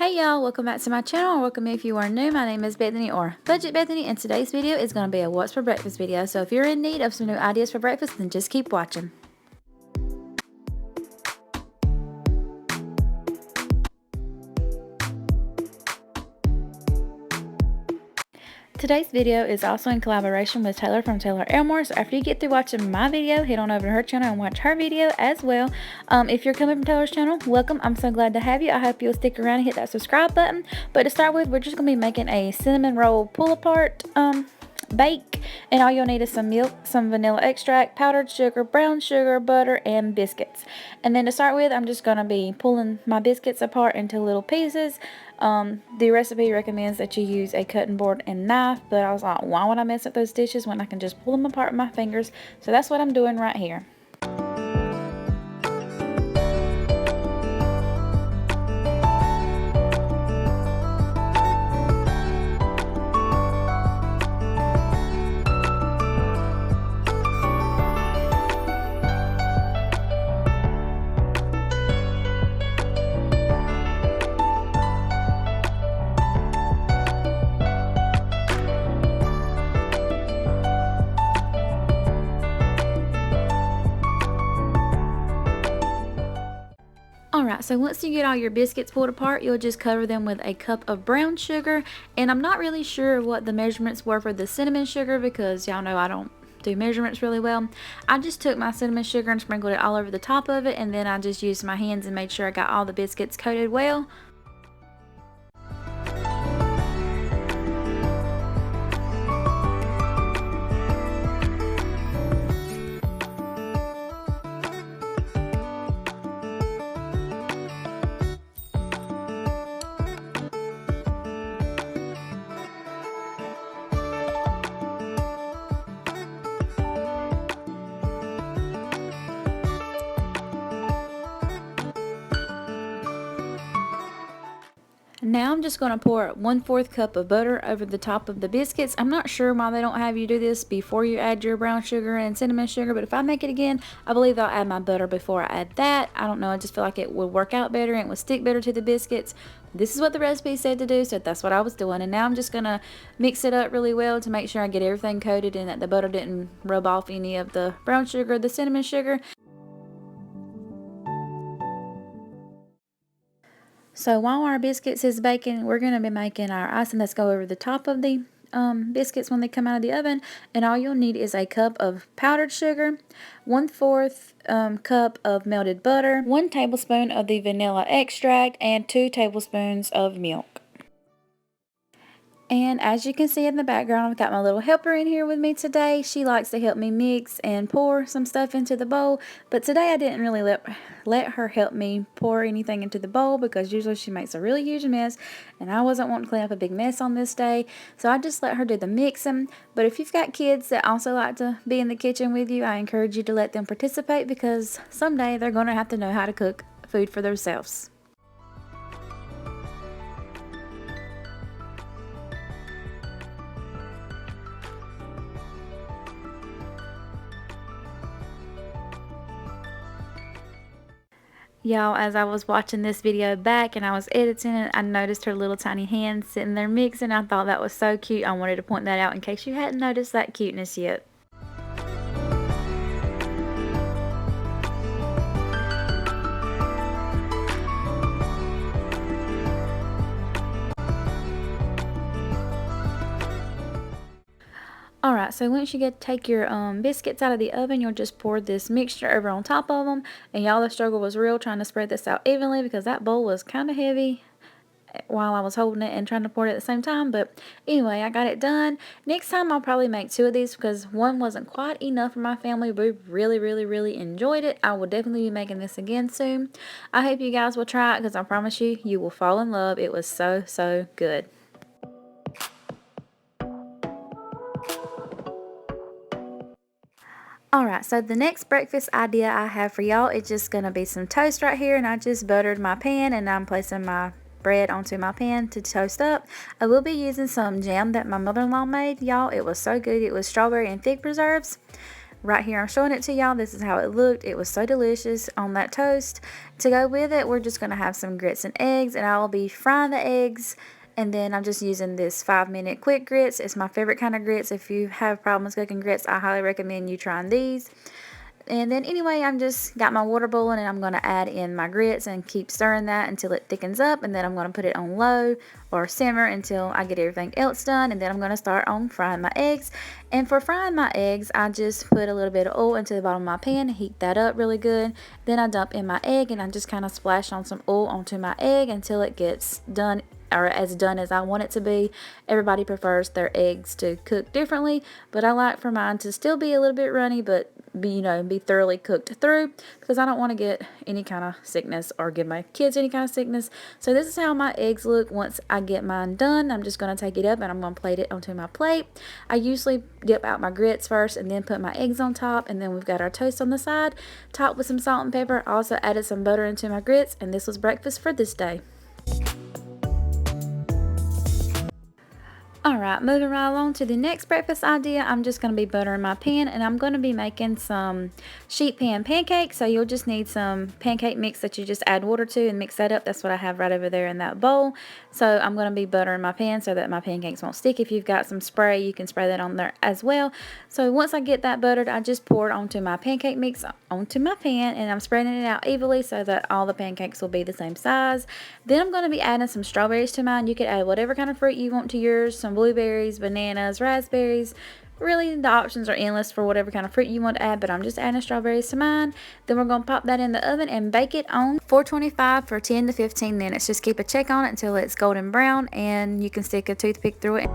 Hey y'all, welcome back to my channel, or welcome if you are new. My name is Bethany or Budget Bethany, and today's video is going to be a what's for breakfast video. So if you're in need of some new ideas for breakfast, then just keep watching. Today's video is also in collaboration with Taylor from Taylor Elmore. So after you get through watching my video, head on over to her channel and watch her video as well. If you're coming from Taylor's channel, welcome. I'm so glad to have you. I hope you'll stick around and hit that subscribe button. But to start with, we're just going to be making a cinnamon roll pull apart bake, and all you'll need is some milk, some vanilla extract, powdered sugar, brown sugar, butter, and biscuits. And then to start with, I'm just going to be pulling my biscuits apart into little pieces. The recipe recommends that you use a cutting board and knife, but I was like, why would I mess up those dishes when I can just pull them apart with my fingers? So that's what I'm doing right here. Alright, so once you get all your biscuits pulled apart, you'll just cover them with a cup of brown sugar. And I'm not really sure what the measurements were for the cinnamon sugar because y'all know I don't do measurements really well. I just took my cinnamon sugar and sprinkled it all over the top of it, and then I just used my hands and made sure I got all the biscuits coated well. Now I'm just going to pour 1/4 cup of butter over the top of the biscuits. I'm not sure why they don't have you do this before you add your brown sugar and cinnamon sugar, but if I make it again, I believe I'll add my butter before I add that. I don't know, I just feel like it would work out better and it would stick better to the biscuits. This is what the recipe said to do, so that's what I was doing. And now I'm just going to mix it up really well to make sure I get everything coated and that the butter didn't rub off any of the brown sugar or the cinnamon sugar. So while our biscuits is baking, we're going to be making our icing that's go over the top of the biscuits when they come out of the oven. And all you'll need is a cup of powdered sugar, 1/4 cup of melted butter, 1 tablespoon of the vanilla extract, and 2 tablespoons of milk. And as you can see in the background, I've got my little helper in here with me today. She likes to help me mix and pour some stuff into the bowl. But today I didn't really let her help me pour anything into the bowl because usually she makes a really huge mess. And I wasn't wanting to clean up a big mess on this day. So I just let her do the mixing. But if you've got kids that also like to be in the kitchen with you, I encourage you to let them participate because someday they're going to have to know how to cook food for themselves. Y'all, as I was watching this video back and I was editing it, I noticed her little tiny hands sitting there mixing. I thought that was so cute. I wanted to point that out in case you hadn't noticed that cuteness yet. Alright, so once you take your biscuits out of the oven, you'll just pour this mixture over on top of them. And y'all, the struggle was real trying to spread this out evenly because that bowl was kind of heavy while I was holding it and trying to pour it at the same time. But anyway, I got it done. Next time I'll probably make 2 of these because one wasn't quite enough for my family. We really enjoyed it. I will definitely be making this again soon. I hope you guys will try it because I promise you, you will fall in love. It was so good. Alright, so the next breakfast idea I have for y'all is just going to be some toast right here. And I just buttered my pan and I'm placing my bread onto my pan to toast up. I will be using some jam that my mother-in-law made. Y'all, it was so good. It was strawberry and fig preserves. right here I'm showing it to y'all. This is how it looked. It was so delicious on that toast. To go with it, we're just going to have some grits and eggs, and I'll be frying the eggs. And then I'm just using this 5-minute quick grits. It's my favorite kind of grits. If you have problems cooking grits, I highly recommend you trying these. And then anyway, I'm just got my water boiling, and I'm going to add in my grits and keep stirring that until it thickens up. And then I'm going to put it on low or simmer until I get everything else done. And then I'm going to start on frying my eggs. And for frying my eggs, I just put a little bit of oil into the bottom of my pan, heat that up really good. Then I dump in my egg, and I just kind of splash on some oil onto my egg until it gets done, or as done as I want it to be. Everybody prefers their eggs to cook differently, but I like for mine to still be a little bit runny, but be thoroughly cooked through, because I don't want to get any kind of sickness or give my kids any kind of sickness. So this is how my eggs look once I get mine done. I'm just going to take it up and I'm going to plate it onto my plate. I usually dip out my grits first and then put my eggs on top, and then we've got our toast on the side, topped with some salt and pepper. I also added some butter into my grits, and this was breakfast for this day. Alright, moving right along to the next breakfast idea. I'm just going to be buttering my pan, and I'm going to be making some sheet pan pancakes. So you'll just need some pancake mix that you just add water to and mix that up. That's what I have right over there in that bowl. So I'm going to be buttering my pan so that my pancakes won't stick. If you've got some spray, you can spray that on there as well. So once I get that buttered, I just pour it onto my pancake mix onto my pan, and I'm spreading it out evenly so that all the pancakes will be the same size. Then I'm going to be adding some strawberries to mine. You could add whatever kind of fruit you want to yours, some blueberries, bananas, raspberries. Really, the options are endless for whatever kind of fruit you want to add, but I'm just adding strawberries to mine. Then we're going to pop that in the oven and bake it on 425 for 10 to 15 minutes. Just keep a check on it until it's golden brown, and you can stick a toothpick through it.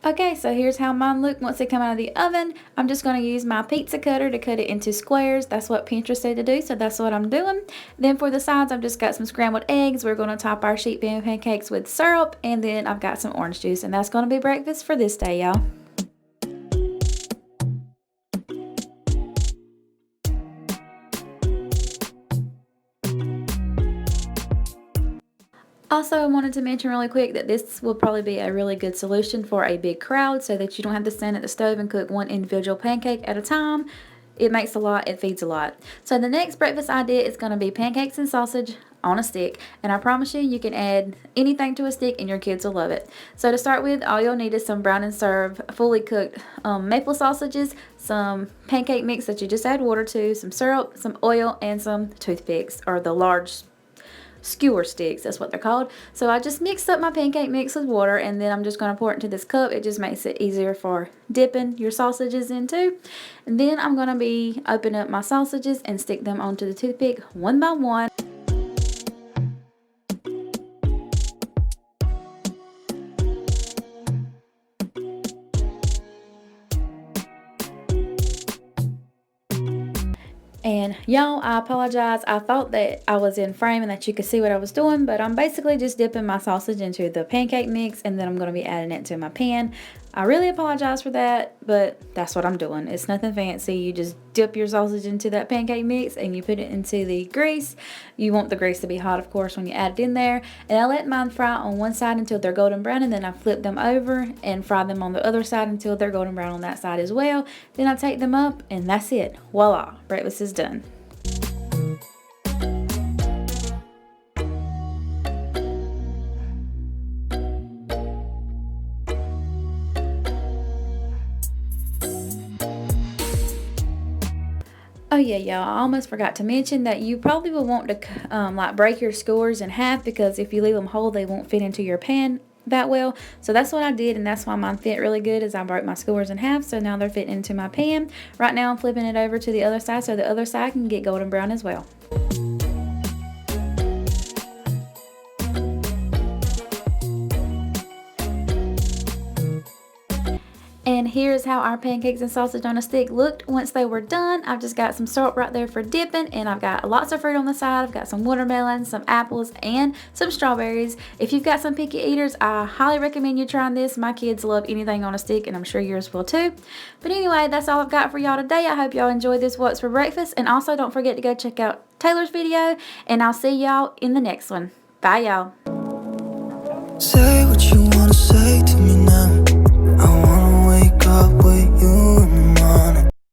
Okay, so here's how mine look once they come out of the oven. I'm just going to use my pizza cutter to cut it into squares. That's what Pinterest said to do, so that's what I'm doing. Then for the sides, I've just got some scrambled eggs. We're going to top our sheet pan pancakes with syrup, and then I've got some orange juice, and that's going to be breakfast for this day, y'all. Also, I wanted to mention really quick that this will probably be a really good solution for a big crowd, so that you don't have to stand at the stove and cook one individual pancake at a time. It makes a lot, it feeds a lot. So the next breakfast idea is going to be pancakes and sausage on a stick, and I promise you, you can add anything to a stick and your kids will love it. So to start with, all you'll need is some brown and serve fully cooked maple sausages, some pancake mix that you just add water to, some syrup, some oil, and some toothpicks, or the large skewer sticks, that's what they're called. So I just mixed up my pancake mix with water, and then I'm just going to pour it into this cup. It just makes it easier for dipping your sausages into. And then I'm going to be opening up my sausages and stick them onto the toothpick one by one. And y'all, I apologize. I thought that I was in frame and that you could see what I was doing, but I'm basically just dipping my sausage into the pancake mix, and then I'm going to be adding it to my pan. I really apologize for that, but that's what I'm doing. It's nothing fancy. You just dip your sausage into that pancake mix and you put it into the grease. You want the grease to be hot, of course, when you add it in there. And I let mine fry on one side until they're golden brown, and then I flip them over and fry them on the other side until they're golden brown on that side as well. Then I take them up, and that's it. Voila, breakfast is done. Oh yeah, y'all, I almost forgot to mention that you probably will want to like break your skewers in half, because if you leave them whole, they won't fit into your pan that well. So that's what I did, and that's why mine fit really good, is I broke my skewers in half, so now they're fitting into my pan. Right now I'm flipping it over to the other side so the other side can get golden brown as well. And And here's how our pancakes and sausage on a stick looked once they were done. I've just got some syrup right there for dipping, and I've got lots of fruit on the side. I've got some watermelons, some apples, and some strawberries. If you've got some picky eaters, I highly recommend you trying this. My kids love anything on a stick, and I'm sure yours will too. But anyway, that's all I've got for y'all today. I hope y'all enjoyed this What's for Breakfast, and also don't forget to go check out Taylor's video, and I'll see y'all in the next one. Bye, y'all. Say what you wanna say to me.